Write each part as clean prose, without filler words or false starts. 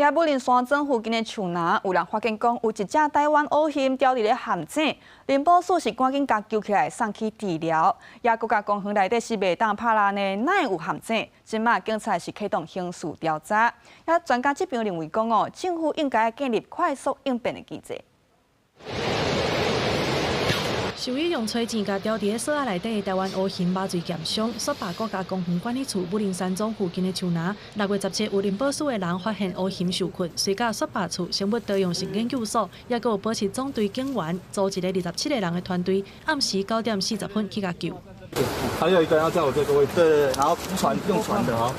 也武陵山庄附近的树林，有人发现讲有一只台湾乌熊掉伫咧陷阱，林保署是赶紧甲救起来送去治疗。也国家公园内底是袂当拍烂的，哪会有陷阱？即马警察是启动刑事调查。也专家这边认为讲哦，政府应该建立快速应变的机制。 受益用吹钱甲掉伫锁仔内底的台湾乌熊麻醉验伤，雪霸国家公园管理处武陵山庄附近的树林，6月17有林保署的人发现乌熊受困，随甲雪霸处生物多样性研究所，也佮有保持总队警员组一个27个人的团队，暗时9点40分去甲救。还有一个要在我这个位置，对，然后用船的哈。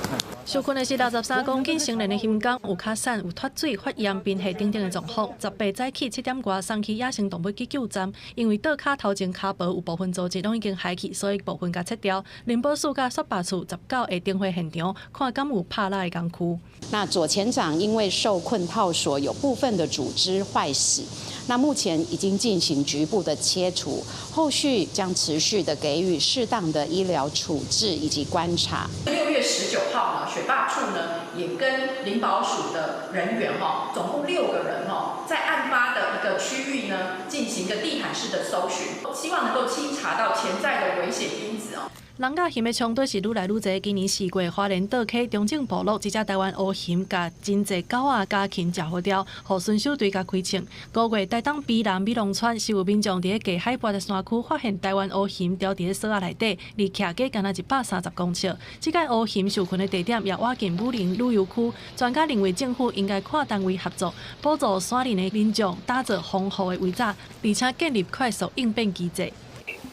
受困的是63公斤成年的熊公，有卡散、有脱水、发炎、贫血等等的状况。18早起7点多送去野生动物急救站，因为倒脚头前骹部有部分组织拢已经骸去，所以部分甲切掉。林保署甲雪霸处19会登回现场，看敢有拍烂的工区。那左前掌因为受困套索，有部分的组织坏死。 那目前已经进行局部的切除，后续将持续的给予适当的医疗处置以及观察。6月19号呢，水坝处呢也跟林保署的人员总共6个人在案发的一个区域呢进行一个地毯式的搜寻，希望能够清查到潜在的危险因子人甲熊的冲突是愈来愈侪。今年4月，花莲岛溪中正部落一只台湾乌熊，甲真侪狗仔家禽食好掉，互巡守队甲开枪。5月，台东卑南美龙村是有民众伫个下海拔的山区发现台湾乌熊掉伫个锁仔内底，离徛价敢若130公尺。这个乌熊受困的地点也挖进武陵旅游区，专家认为政府应该跨单位合作，补助山林的民众打造防护的围栅，而且建立快速应变机制。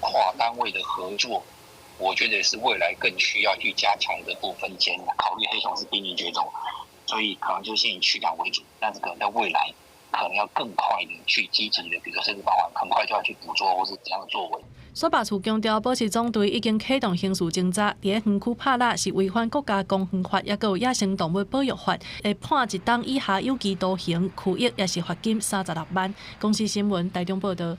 跨单位的合作。 我觉得是未来更需要去加强的部分。先考虑黑熊是濒临绝种，所以可能就先以驱赶为主，但是可能在未来可能要更快的去积极的，比如说甚至包含很快就要去捕捉或是怎样的作为。雪霸处强调，保持总队已经启动刑事侦查，伫个园区拍蜡是违反国家公园法，也佮有野生动物保育法，会判1档以下有期徒刑，拘役也是罚金36万。公司新闻台中报道。